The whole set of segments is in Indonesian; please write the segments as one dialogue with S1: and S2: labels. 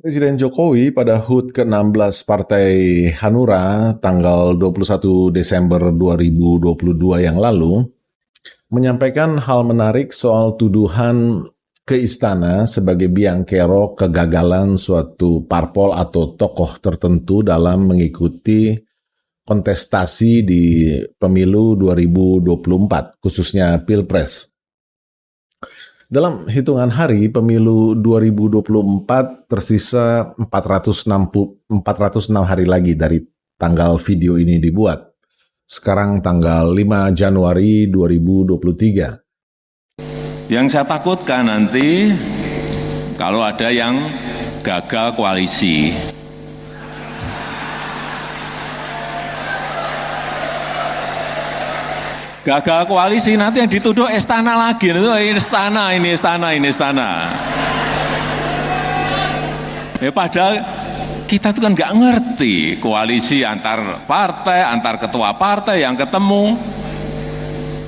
S1: Presiden Jokowi pada HUT ke-16 Partai Hanura tanggal 21 Desember 2022 yang lalu menyampaikan hal menarik soal tuduhan ke istana sebagai biang kerok kegagalan suatu parpol atau tokoh tertentu dalam mengikuti kontestasi di pemilu 2024, khususnya Pilpres. Dalam hitungan hari, pemilu 2024 tersisa 406 hari lagi dari tanggal video ini dibuat. Sekarang tanggal 5 Januari 2023.
S2: Yang saya takutkan nanti kalau ada yang gagal koalisi. Gagal koalisi nanti yang dituduh istana lagi, ini istana. Ya padahal kita itu kan nggak ngerti koalisi antar partai, antar ketua partai yang ketemu.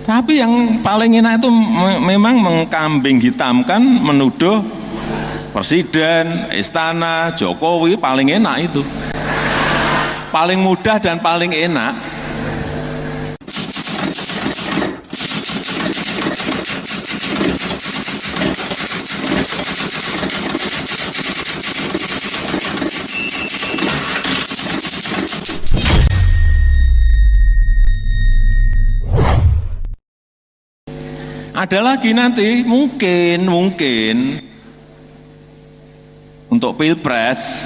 S2: Tapi yang paling enak itu memang mengkambing hitamkan, menuduh presiden, istana, Jokowi paling enak itu. Paling mudah dan paling enak. Ada lagi nanti mungkin untuk Pilpres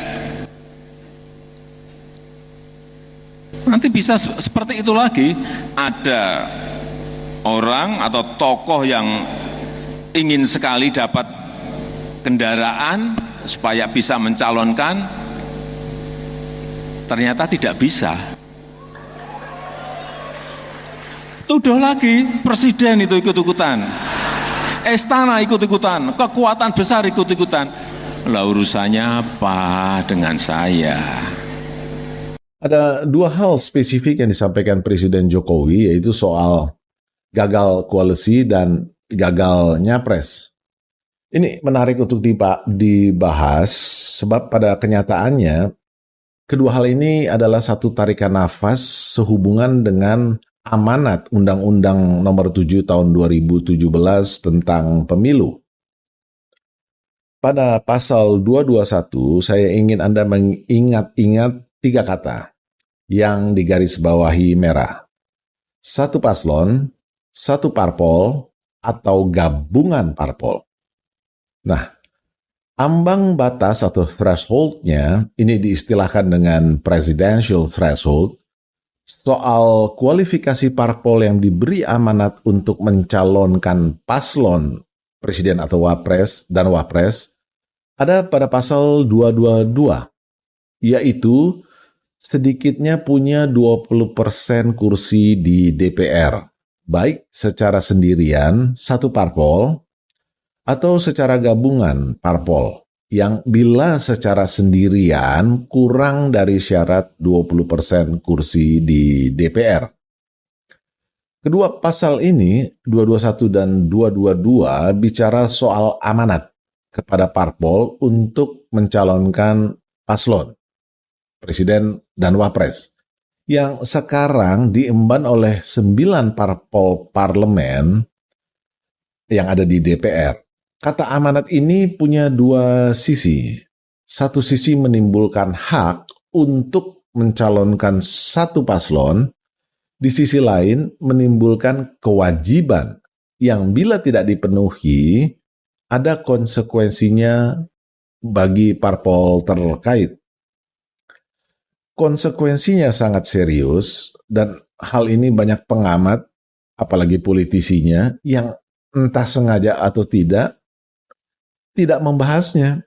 S2: nanti bisa seperti itu lagi. Ada orang atau tokoh yang ingin sekali dapat kendaraan supaya bisa mencalonkan, ternyata tidak bisa. Tuduh lagi presiden itu ikut-ikutan, istana ikut-ikutan, kekuatan besar ikut-ikutan. Lah urusannya apa dengan saya?
S1: Ada dua hal spesifik yang disampaikan Presiden Jokowi, yaitu soal gagal koalisi dan gagal nyapres. Ini menarik untuk dibahas sebab pada kenyataannya kedua hal ini adalah satu tarikan nafas sehubungan dengan amanat Undang-Undang Nomor 7 Tahun 2017 tentang Pemilu. Pada pasal 221, saya ingin Anda mengingat-ingat 3 kata yang digarisbawahi merah. 1 paslon, 1 parpol, atau gabungan parpol. Nah, ambang batas atau threshold-nya ini diistilahkan dengan presidential threshold. Soal kualifikasi parpol yang diberi amanat untuk mencalonkan paslon presiden atau wapres dan wapres ada pada pasal 222, yaitu sedikitnya punya 20% kursi di DPR, baik secara sendirian satu parpol atau secara gabungan parpol, yang bila secara sendirian kurang dari syarat 20% kursi di DPR. Kedua pasal ini, 221 dan 222, bicara soal amanat kepada parpol untuk mencalonkan paslon, presiden dan wapres, yang sekarang diemban oleh 9 parpol parlemen yang ada di DPR. Kata amanat ini punya dua sisi. Satu sisi menimbulkan hak untuk mencalonkan satu paslon, di sisi lain menimbulkan kewajiban yang bila tidak dipenuhi, ada konsekuensinya bagi parpol terkait. Konsekuensinya sangat serius dan hal ini banyak pengamat, apalagi politisinya, yang entah sengaja atau tidak membahasnya.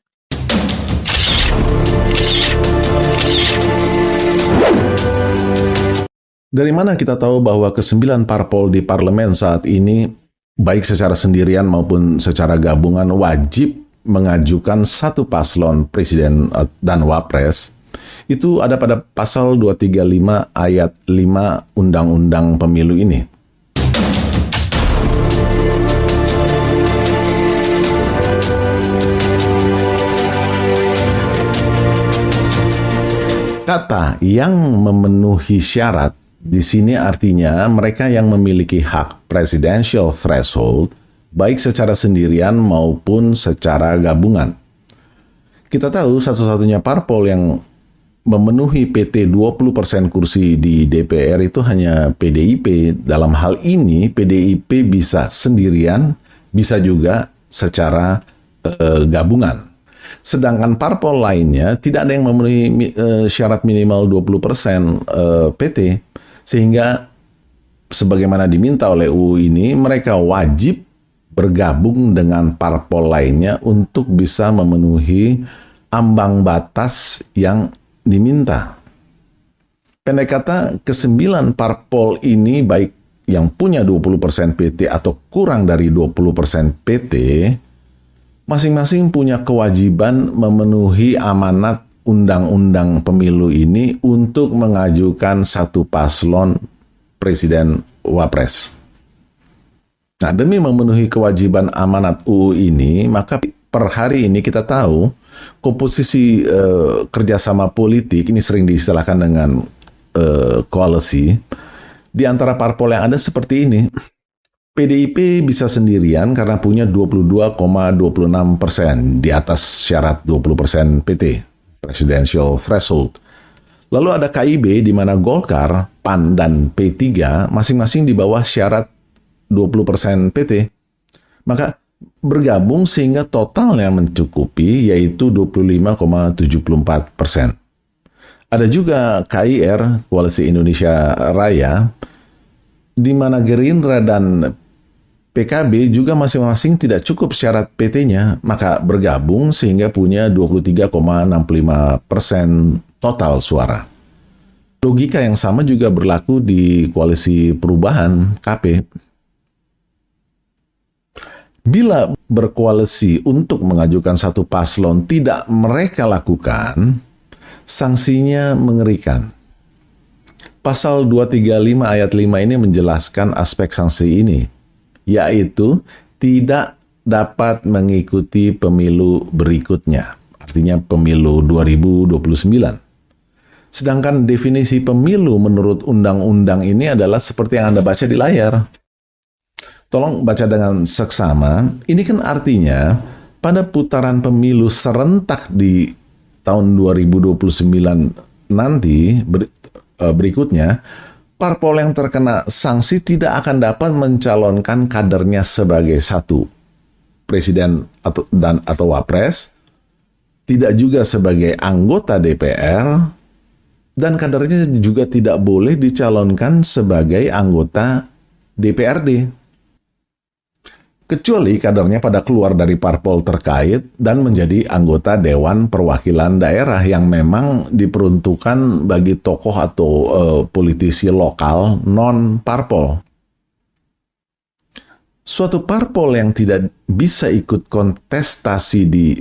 S1: Dari mana kita tahu bahwa ke-9 parpol di parlemen saat ini, baik secara sendirian maupun secara gabungan, wajib mengajukan satu paslon presiden dan wapres? Itu ada pada pasal 235 ayat 5 Undang-Undang Pemilu ini. Kata yang memenuhi syarat di sini artinya mereka yang memiliki hak presidential threshold, baik secara sendirian maupun secara gabungan. Kita tahu satu-satunya parpol yang memenuhi PT 20% kursi di DPR itu hanya PDIP. Dalam hal ini PDIP bisa sendirian, bisa juga secara gabungan. Sedangkan parpol lainnya tidak ada yang memenuhi syarat minimal 20% PT, sehingga sebagaimana diminta oleh UU ini, mereka wajib bergabung dengan parpol lainnya untuk bisa memenuhi ambang batas yang diminta. Pendek kata, ke-9 parpol ini baik yang punya 20% PT atau kurang dari 20% PT, masing-masing punya kewajiban memenuhi amanat undang-undang pemilu ini untuk mengajukan satu paslon presiden wapres. Nah, demi memenuhi kewajiban amanat UU ini, maka per hari ini kita tahu komposisi kerjasama politik ini sering diistilahkan dengan koalisi di antara parpol yang ada seperti ini. PDIP bisa sendirian karena punya 22,26% di atas syarat 20% PT, presidential threshold. Lalu ada KIB di mana Golkar, PAN, dan P3 masing-masing di bawah syarat 20% PT. Maka bergabung sehingga totalnya mencukupi yaitu 25,74%. Ada juga KIR, Koalisi Indonesia Raya, di mana Gerindra dan PKB juga masing-masing tidak cukup syarat PT-nya, maka bergabung sehingga punya 23,65% total suara. Logika yang sama juga berlaku di Koalisi Perubahan, KP. Bila berkoalisi untuk mengajukan satu paslon tidak mereka lakukan, sanksinya mengerikan. Pasal 235 ayat 5 ini menjelaskan aspek sanksi ini, yaitu tidak dapat mengikuti pemilu berikutnya, artinya pemilu 2029. Sedangkan definisi pemilu menurut undang-undang ini adalah seperti yang Anda baca di layar. Tolong baca dengan seksama. Ini kan artinya pada putaran pemilu serentak di tahun 2029 nanti berikutnya, parpol yang terkena sanksi tidak akan dapat mencalonkan kadernya sebagai satu presiden atau wapres, tidak juga sebagai anggota DPR, dan kadernya juga tidak boleh dicalonkan sebagai anggota DPRD. Kecuali kadernya pada keluar dari parpol terkait dan menjadi anggota Dewan Perwakilan Daerah yang memang diperuntukkan bagi tokoh atau politisi lokal non-parpol. Suatu parpol yang tidak bisa ikut kontestasi di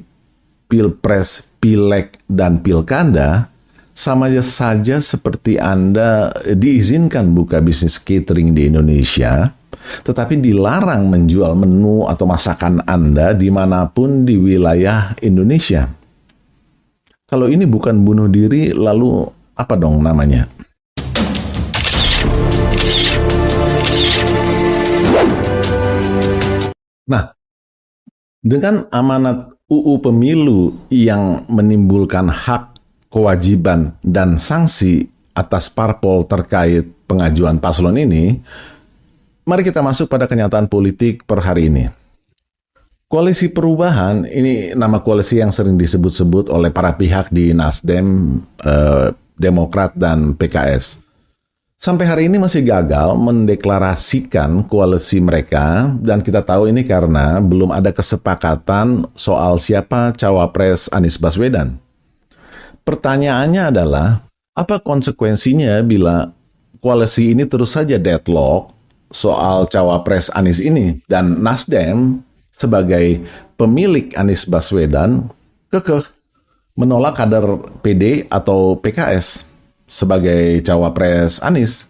S1: Pilpres, Pileg, dan Pilkada sama saja seperti Anda diizinkan buka bisnis catering di Indonesia, tetapi dilarang menjual menu atau masakan Anda dimanapun di wilayah Indonesia. Kalau ini bukan bunuh diri, lalu apa dong namanya? Nah, dengan amanat UU Pemilu yang menimbulkan hak, kewajiban, dan sanksi atas parpol terkait pengajuan paslon ini, mari kita masuk pada kenyataan politik per hari ini. Koalisi Perubahan, ini nama koalisi yang sering disebut-sebut oleh para pihak di Nasdem, Demokrat, dan PKS. Sampai hari ini masih gagal mendeklarasikan koalisi mereka, dan kita tahu ini karena belum ada kesepakatan soal siapa cawapres Anies Baswedan. Pertanyaannya adalah, apa konsekuensinya bila koalisi ini terus saja deadlock soal cawapres Anies ini, dan Nasdem sebagai pemilik Anies Baswedan kekeh menolak kader PD atau PKS sebagai cawapres Anies?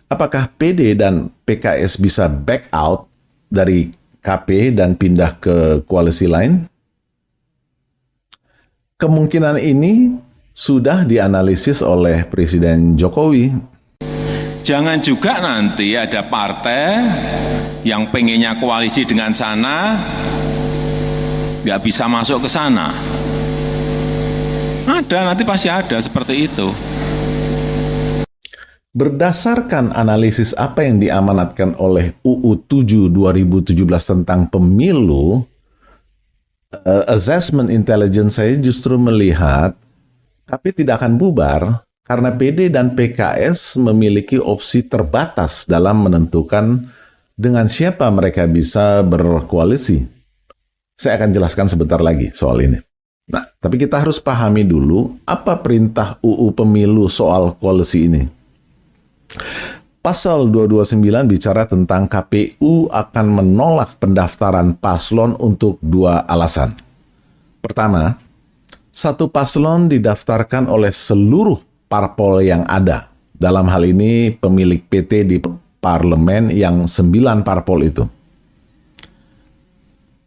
S1: Apakah PD dan PKS bisa back out dari KP dan pindah ke koalisi lain? Kemungkinan ini sudah dianalisis oleh Presiden Jokowi.
S2: Jangan juga nanti ada partai yang pengennya koalisi dengan sana, nggak bisa masuk ke sana. Ada, nanti pasti ada seperti itu.
S1: Berdasarkan analisis apa yang diamanatkan oleh UU 7 2017 tentang pemilu, assessment intelligence saya justru melihat tapi tidak akan bubar karena PD dan PKS memiliki opsi terbatas dalam menentukan dengan siapa mereka bisa berkoalisi. Saya akan jelaskan sebentar lagi soal ini. Nah, tapi kita harus pahami dulu apa perintah UU Pemilu soal koalisi ini. Pasal 229 bicara tentang KPU akan menolak pendaftaran paslon untuk dua alasan. Pertama, satu paslon didaftarkan oleh seluruh parpol yang ada. Dalam hal ini pemilik PT di parlemen yang 9 parpol itu.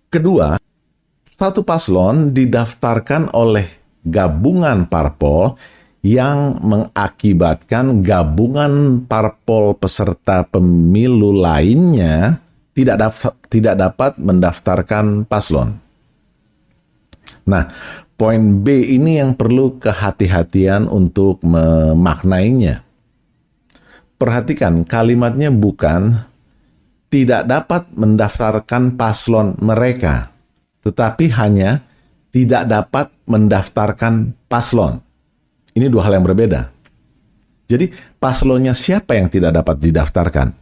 S1: Kedua, satu paslon didaftarkan oleh gabungan parpol yang mengakibatkan gabungan parpol peserta pemilu lainnya tidak dapat mendaftarkan paslon. Nah, poin B ini yang perlu kehati-hatian untuk memaknainya. Perhatikan, kalimatnya bukan tidak dapat mendaftarkan paslon mereka, tetapi hanya tidak dapat mendaftarkan paslon. Ini dua hal yang berbeda. Jadi, paslonnya siapa yang tidak dapat didaftarkan?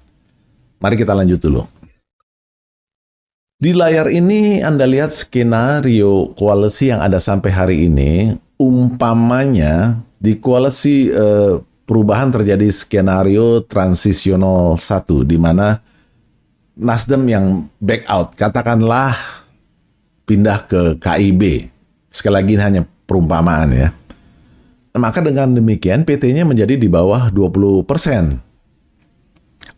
S1: Mari kita lanjut dulu. Di layar ini Anda lihat skenario koalisi yang ada sampai hari ini. Umpamanya di koalisi perubahan terjadi skenario transisional 1, di mana Nasdem yang back out, katakanlah pindah ke KIB. Sekali lagi ini hanya perumpamaan ya. Maka dengan demikian PT-nya menjadi di bawah 20%.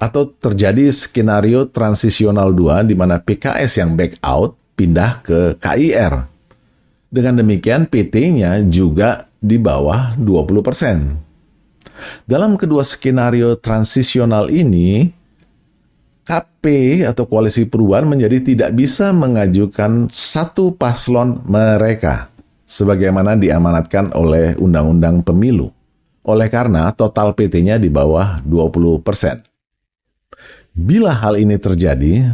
S1: Atau terjadi skenario transisional 2 di mana PKS yang back out pindah ke KIR. Dengan demikian PT-nya juga di bawah 20%. Dalam kedua skenario transisional ini, KP atau koalisi perubahan menjadi tidak bisa mengajukan satu paslon mereka sebagaimana diamanatkan oleh Undang-Undang Pemilu. Oleh karena total PT-nya di bawah 20%. Bila hal ini terjadi,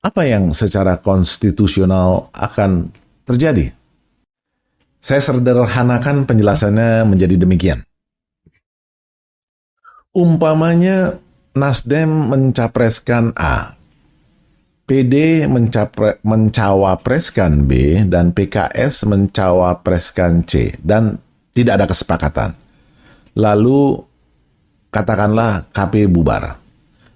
S1: apa yang secara konstitusional akan terjadi? Saya sederhanakan penjelasannya menjadi demikian. Umpamanya Nasdem mencapreskan A, PD mencawapreskan B, dan PKS mencawapreskan C, dan tidak ada kesepakatan. Lalu katakanlah KP bubar.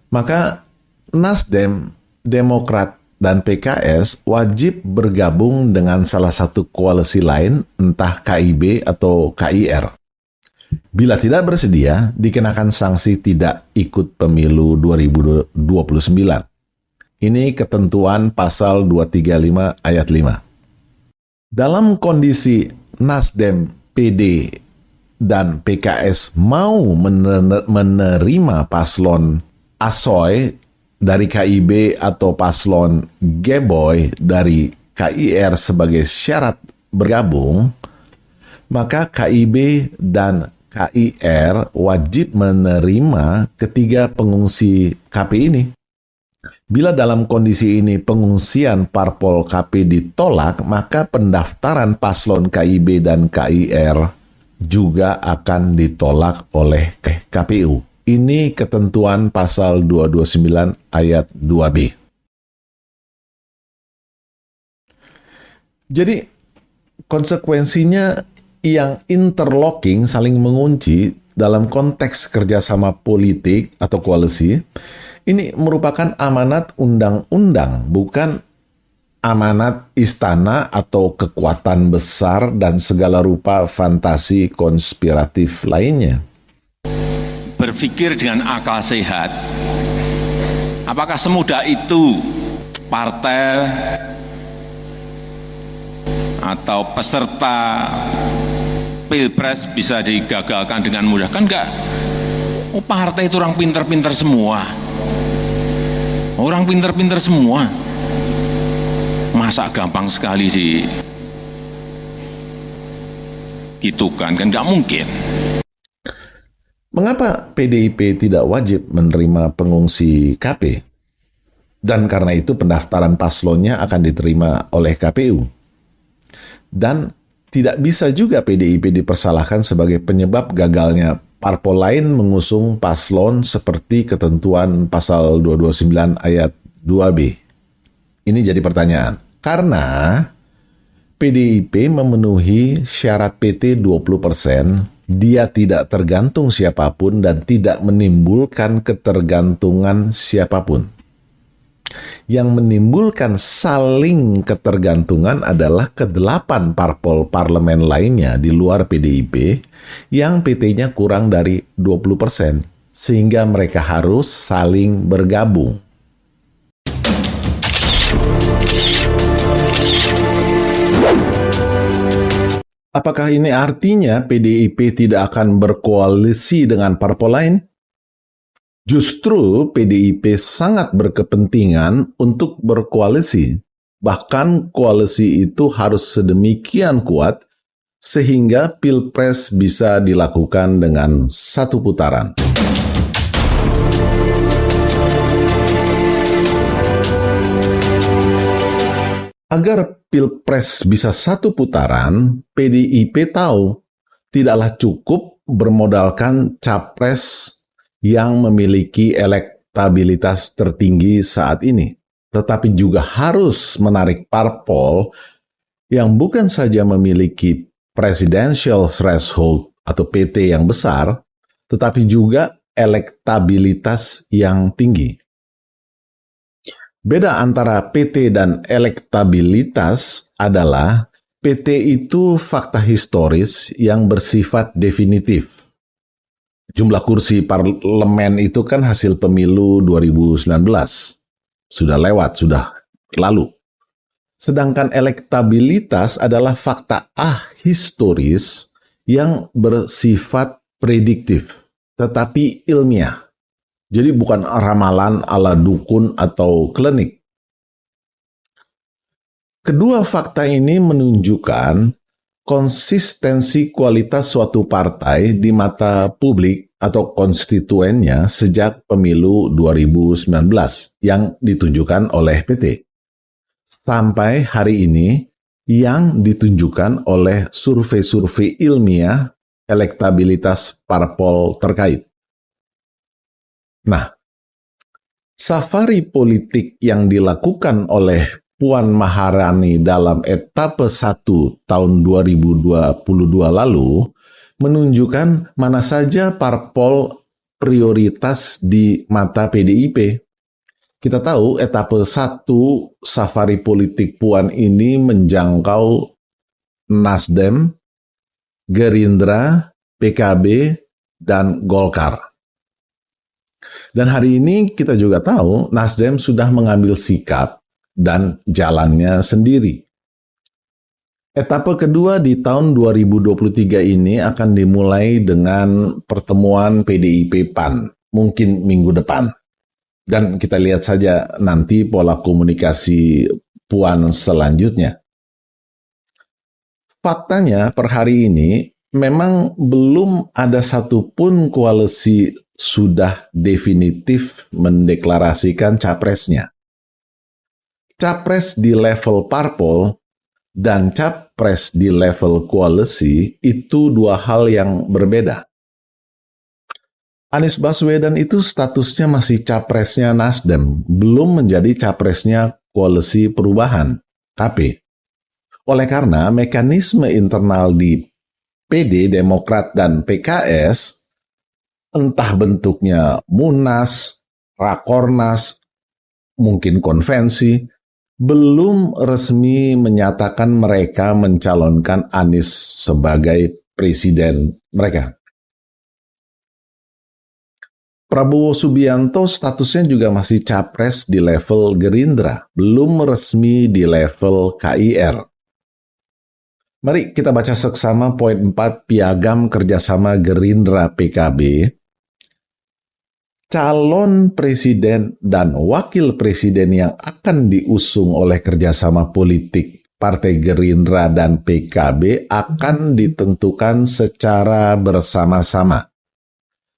S1: Maka Nasdem, Demokrat, dan PKS wajib bergabung dengan salah satu koalisi lain, entah KIB atau KIR. Bila tidak bersedia, dikenakan sanksi tidak ikut pemilu 2029. Ini ketentuan pasal 235 ayat 5. Dalam kondisi Nasdem, PD, dan PKS mau menerima paslon Asoy dari KIB atau paslon Geboy dari KIR sebagai syarat bergabung, maka KIB dan KIR wajib menerima ketiga pengungsi KP ini. Bila dalam kondisi ini pengungsian parpol KP ditolak, maka pendaftaran paslon KIB dan KIR juga akan ditolak oleh KPU. Ini ketentuan pasal 229 ayat 2B. Jadi, konsekuensinya yang interlocking, saling mengunci dalam konteks kerjasama politik atau koalisi, ini merupakan amanat undang-undang, bukan amanat istana atau kekuatan besar dan segala rupa fantasi konspiratif lainnya.
S2: Berpikir dengan akal sehat, apakah semudah itu partai atau peserta Pilpres bisa digagalkan dengan mudah? Kan enggak. Oh, partai itu orang pinter-pinter semua. Orang pinter-pinter semua. Masa gampang sekali gitukan, kan nggak mungkin.
S1: Mengapa PDIP tidak wajib menerima pengungsi KP? Dan karena itu pendaftaran paslonnya akan diterima oleh KPU. Dan tidak bisa juga PDIP dipersalahkan sebagai penyebab gagalnya parpol lain mengusung paslon seperti ketentuan pasal 229 ayat 2B. Ini jadi pertanyaan. Karena PDIP memenuhi syarat PT 20%, dia tidak tergantung siapapun dan tidak menimbulkan ketergantungan siapapun. Yang menimbulkan saling ketergantungan adalah ke-8 parpol parlemen lainnya di luar PDIP yang PT-nya kurang dari 20%, sehingga mereka harus saling bergabung. Apakah ini artinya PDIP tidak akan berkoalisi dengan parpol lain? Justru PDIP sangat berkepentingan untuk berkoalisi. Bahkan koalisi itu harus sedemikian kuat sehingga Pilpres bisa dilakukan dengan satu putaran. Agar Pilpres bisa satu putaran, PDIP tahu tidaklah cukup bermodalkan capres yang memiliki elektabilitas tertinggi saat ini, tetapi juga harus menarik parpol yang bukan saja memiliki presidential threshold atau PT yang besar, tetapi juga elektabilitas yang tinggi. Beda antara PT dan elektabilitas adalah PT itu fakta historis yang bersifat definitif. Jumlah kursi parlemen itu kan hasil pemilu 2019. Sudah lewat, sudah lalu. Sedangkan elektabilitas adalah fakta historis yang bersifat prediktif, tetapi ilmiah. Jadi bukan ramalan ala dukun atau klinik. Kedua fakta ini menunjukkan konsistensi kualitas suatu partai di mata publik atau konstituennya sejak pemilu 2019 yang ditunjukkan oleh PT. Sampai hari ini yang ditunjukkan oleh survei-survei ilmiah elektabilitas parpol terkait. Nah, safari politik yang dilakukan oleh Puan Maharani dalam etape 1 tahun 2022 lalu menunjukkan mana saja parpol prioritas di mata PDIP. Kita tahu etape 1 safari politik Puan ini menjangkau Nasdem, Gerindra, PKB, dan Golkar. Dan hari ini kita juga tahu Nasdem sudah mengambil sikap dan jalannya sendiri. Etape kedua di tahun 2023 ini akan dimulai dengan pertemuan PDIP-PAN, mungkin minggu depan. Dan kita lihat saja nanti pola komunikasi Puan selanjutnya. Faktanya per hari ini memang belum ada satupun koalisi sudah definitif mendeklarasikan capresnya. Capres di level parpol dan capres di level koalisi itu dua hal yang berbeda. Anies Baswedan itu statusnya masih capresnya Nasdem, belum menjadi capresnya Koalisi Perubahan, KP. Oleh karena mekanisme internal di PD, Demokrat, dan PKS, entah bentuknya Munas, Rakornas, mungkin konvensi, belum resmi menyatakan mereka mencalonkan Anies sebagai presiden mereka. Prabowo Subianto statusnya juga masih capres di level Gerindra, belum resmi di level KIR. Mari kita baca seksama poin 4 piagam kerjasama Gerindra PKB. Calon presiden dan wakil presiden yang akan diusung oleh kerjasama politik Partai Gerindra dan PKB akan ditentukan secara bersama-sama.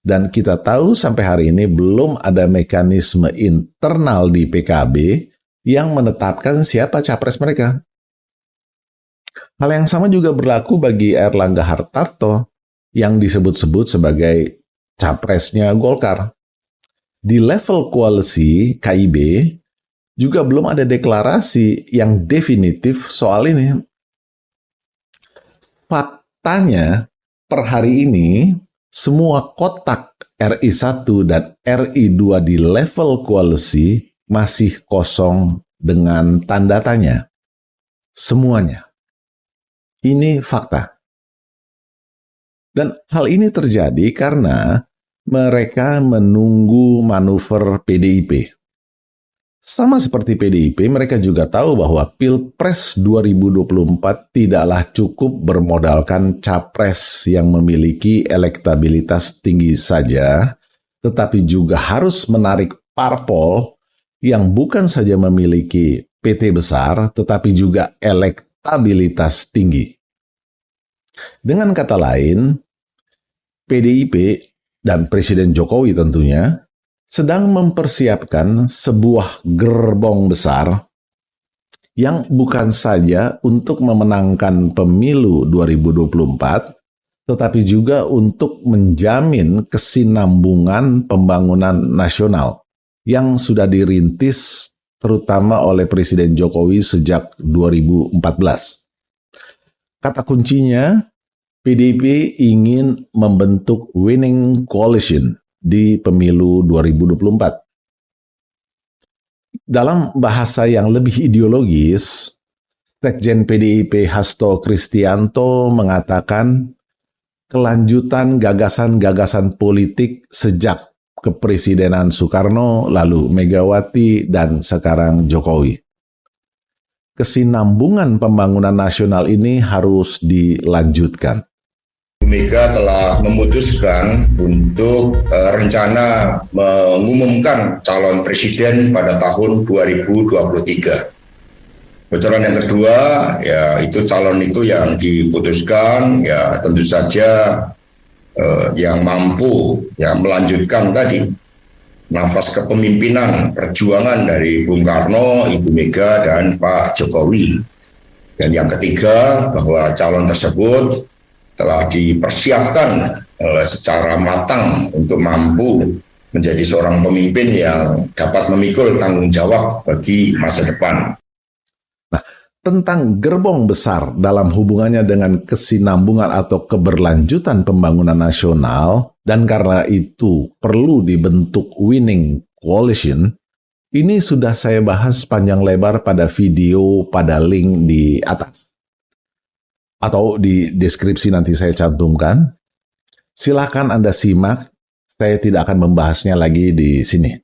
S1: Dan kita tahu sampai hari ini belum ada mekanisme internal di PKB yang menetapkan siapa capres mereka. Hal yang sama juga berlaku bagi Erlangga Hartarto yang disebut-sebut sebagai capresnya Golkar. Di level koalisi KIB juga belum ada deklarasi yang definitif soal ini. Faktanya, per hari ini, semua kotak RI1 dan RI2 di level koalisi masih kosong dengan tanda tanya. Semuanya. Ini fakta. Dan hal ini terjadi karena mereka menunggu manuver PDIP. Sama seperti PDIP, mereka juga tahu bahwa Pilpres 2024 tidaklah cukup bermodalkan capres yang memiliki elektabilitas tinggi saja, tetapi juga harus menarik parpol yang bukan saja memiliki PT besar, tetapi juga elektabilitas tinggi. Dengan kata lain, PDIP dan Presiden Jokowi tentunya sedang mempersiapkan sebuah gerbong besar yang bukan saja untuk memenangkan pemilu 2024, tetapi juga untuk menjamin kesinambungan pembangunan nasional yang sudah dirintis terutama oleh Presiden Jokowi sejak 2014. Kata kuncinya, PDIP ingin membentuk winning coalition di pemilu 2024. Dalam bahasa yang lebih ideologis, Sekjen PDIP Hasto Kristianto mengatakan kelanjutan gagasan-gagasan politik sejak kepresidenan Soekarno, lalu Megawati, dan sekarang Jokowi. Kesinambungan pembangunan nasional ini harus dilanjutkan.
S3: Mega telah memutuskan untuk rencana mengumumkan calon presiden pada tahun 2023. Bocoran yang kedua, ya itu calon itu yang diputuskan, ya tentu saja yang mampu ya melanjutkan tadi nafas kepemimpinan perjuangan dari Bung Karno, Ibu Mega, dan Pak Jokowi. Dan yang ketiga, bahwa calon tersebut telah dipersiapkan secara matang untuk mampu menjadi seorang pemimpin yang dapat memikul tanggung jawab bagi masa depan.
S1: Nah, tentang gerbong besar dalam hubungannya dengan kesinambungan atau keberlanjutan pembangunan nasional, dan karena itu perlu dibentuk winning coalition, ini sudah saya bahas panjang lebar pada video pada link di atas. Atau di deskripsi nanti saya cantumkan. Silakan Anda simak, saya tidak akan membahasnya lagi di sini.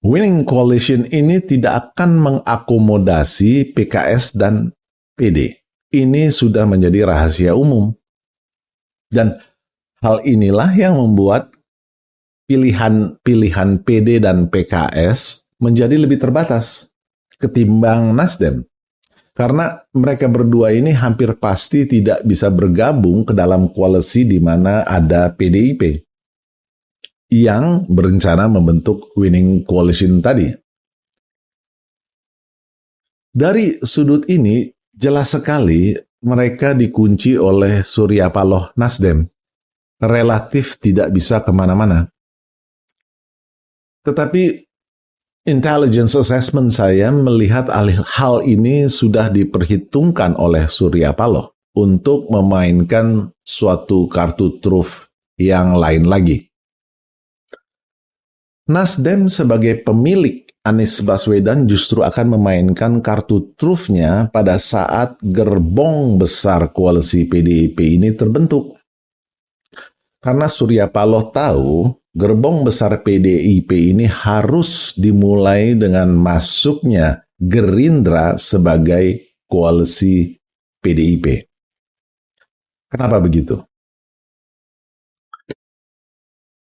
S1: Winning coalition ini tidak akan mengakomodasi PKS dan PD. Ini sudah menjadi rahasia umum. Dan hal inilah yang membuat pilihan PD dan PKS menjadi lebih terbatas ketimbang Nasdem. Karena mereka berdua ini hampir pasti tidak bisa bergabung ke dalam koalisi di mana ada PDIP yang berencana membentuk winning coalition tadi. Dari sudut ini, jelas sekali mereka dikunci oleh Surya Paloh Nasdem. Relatif tidak bisa kemana-mana. Tetapi intelligence assessment saya melihat hal ini sudah diperhitungkan oleh Surya Paloh untuk memainkan suatu kartu truf yang lain lagi. Nasdem sebagai pemilik Anies Baswedan justru akan memainkan kartu trufnya pada saat gerbong besar koalisi PDIP ini terbentuk. Karena Surya Paloh tahu gerbong besar PDIP ini harus dimulai dengan masuknya Gerindra sebagai koalisi PDIP. Kenapa begitu?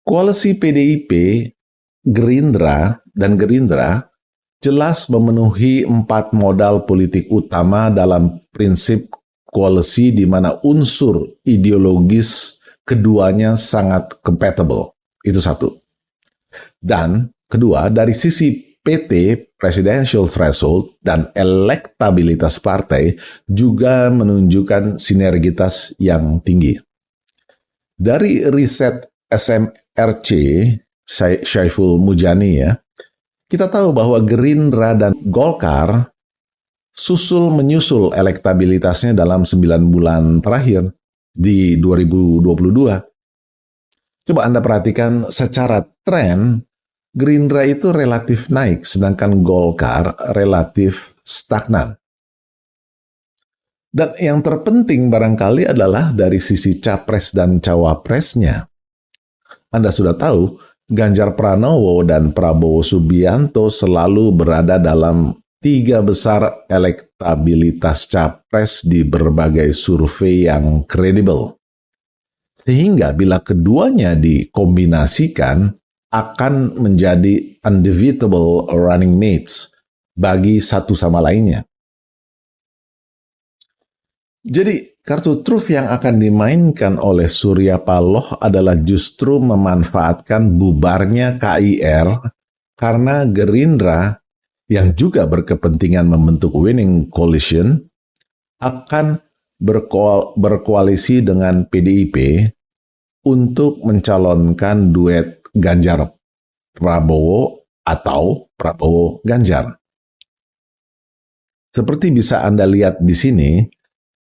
S1: Koalisi PDIP, Gerindra jelas memenuhi 4 modal politik utama dalam prinsip koalisi di mana unsur ideologis keduanya sangat compatible. Itu satu. Dan kedua, dari sisi PT, presidential threshold, dan elektabilitas partai juga menunjukkan sinergitas yang tinggi. Dari riset SMRC, Syaiful Mujani ya, kita tahu bahwa Gerindra dan Golkar menyusul elektabilitasnya dalam 9 bulan terakhir di 2022. Coba Anda perhatikan secara tren, Gerindra itu relatif naik, sedangkan Golkar relatif stagnan. Dan yang terpenting barangkali adalah dari sisi capres dan cawapresnya. Anda sudah tahu, Ganjar Pranowo dan Prabowo Subianto selalu berada dalam 3 besar elektabilitas capres di berbagai survei yang kredibel. Sehingga bila keduanya dikombinasikan akan menjadi undebatable running mates bagi satu sama lainnya. Jadi kartu truf yang akan dimainkan oleh Surya Paloh adalah justru memanfaatkan bubarnya KIR karena Gerindra yang juga berkepentingan membentuk winning coalition akan berkoalisi dengan PDIP untuk mencalonkan duet Ganjar Prabowo atau Prabowo Ganjar. Seperti bisa Anda lihat di sini,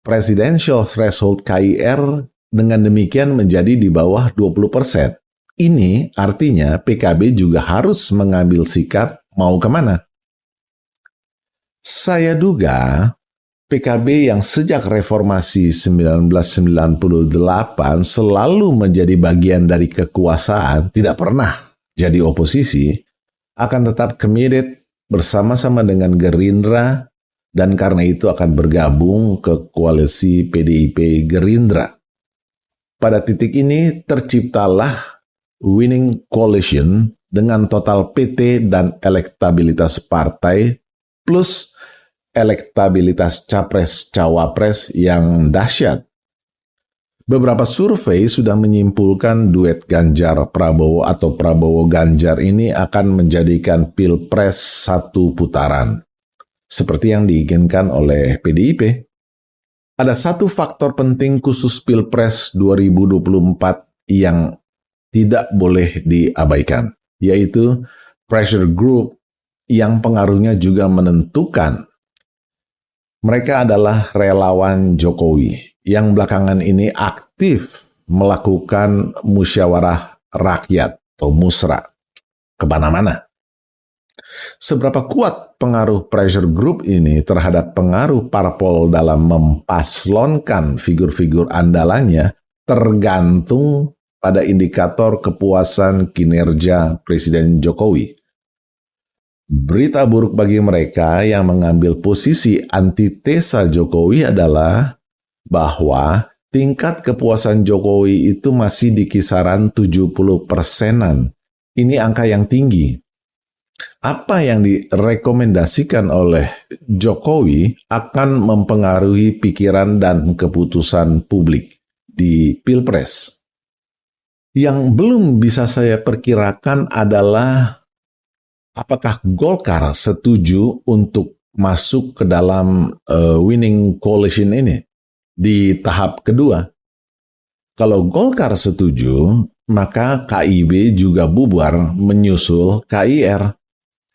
S1: presidential threshold KIR dengan demikian menjadi di bawah 20%. Ini artinya PKB juga harus mengambil sikap mau kemana. Saya duga PKB yang sejak reformasi 1998 selalu menjadi bagian dari kekuasaan, tidak pernah jadi oposisi, akan tetap committed bersama-sama dengan Gerindra dan karena itu akan bergabung ke koalisi PDIP Gerindra. Pada titik ini terciptalah winning coalition dengan total PT dan elektabilitas partai plus elektabilitas capres-cawapres yang dahsyat. Beberapa survei sudah menyimpulkan duet Ganjar-Prabowo atau Prabowo-Ganjar ini akan menjadikan Pilpres satu putaran, seperti yang diinginkan oleh PDIP. Ada satu faktor penting khusus Pilpres 2024 yang tidak boleh diabaikan, yaitu pressure group yang pengaruhnya juga menentukan. Mereka adalah relawan Jokowi yang belakangan ini aktif melakukan musyawarah rakyat atau musra kemana-mana. Seberapa kuat pengaruh pressure group ini terhadap pengaruh parpol dalam mempaslonkan figur-figur andalannya tergantung pada indikator kepuasan kinerja Presiden Jokowi. Berita buruk bagi mereka yang mengambil posisi antitesa Jokowi adalah bahwa tingkat kepuasan Jokowi itu masih di kisaran 70%-an. Ini angka yang tinggi. Apa yang direkomendasikan oleh Jokowi akan mempengaruhi pikiran dan keputusan publik di Pilpres. Yang belum bisa saya perkirakan adalah apakah Golkar setuju untuk masuk ke dalam winning coalition ini di tahap kedua? Kalau Golkar setuju, maka KIB juga bubar menyusul KIR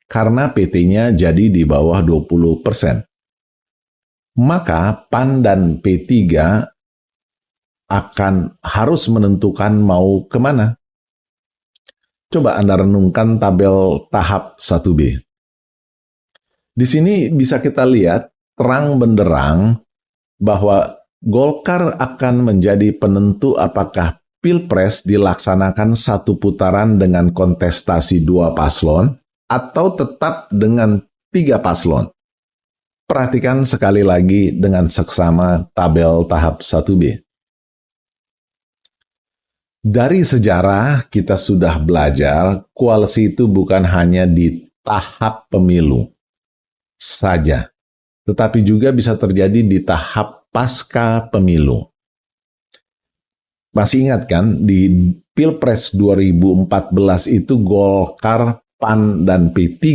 S1: karena PT-nya jadi di bawah 20%. Maka PAN dan P3 akan harus menentukan mau kemana. Coba Anda renungkan tabel tahap 1B. Di sini bisa kita lihat terang benderang bahwa Golkar akan menjadi penentu apakah Pilpres dilaksanakan satu putaran dengan kontestasi 2 paslon atau tetap dengan 3 paslon. Perhatikan sekali lagi dengan seksama tabel tahap 1B. Dari sejarah kita sudah belajar koalisi itu bukan hanya di tahap pemilu saja, tetapi juga bisa terjadi di tahap pasca pemilu. Masih ingat kan di Pilpres 2014 itu Golkar, PAN, dan P3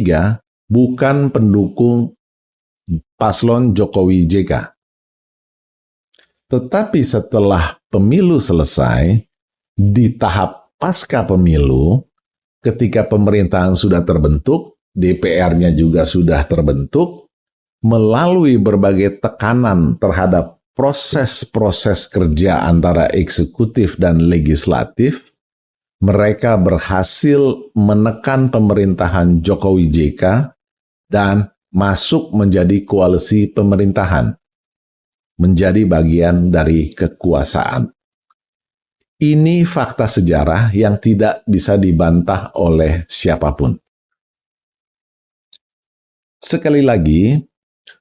S1: bukan pendukung paslon Jokowi JK. Tetapi setelah pemilu selesai, di tahap pasca pemilu, ketika pemerintahan sudah terbentuk, DPR-nya juga sudah terbentuk, melalui berbagai tekanan terhadap proses-proses kerja antara eksekutif dan legislatif, mereka berhasil menekan pemerintahan Jokowi JK dan masuk menjadi koalisi pemerintahan, menjadi bagian dari kekuasaan. Ini fakta sejarah yang tidak bisa dibantah oleh siapapun. Sekali lagi,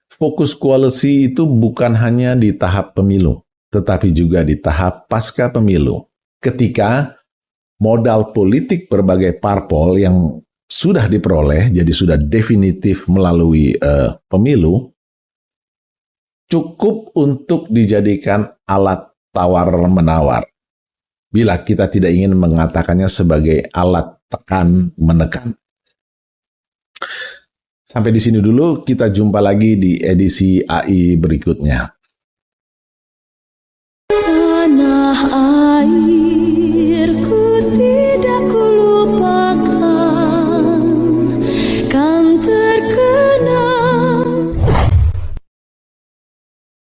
S1: fokus koalisi itu bukan hanya di tahap pemilu, tetapi juga di tahap pasca pemilu. Ketika modal politik berbagai parpol yang sudah diperoleh, jadi sudah definitif melalui pemilu, cukup untuk dijadikan alat tawar-menawar. Bila kita tidak ingin mengatakannya sebagai alat tekan-menekan. Sampai di sini dulu, kita jumpa lagi di edisi AI berikutnya.
S4: Tanah air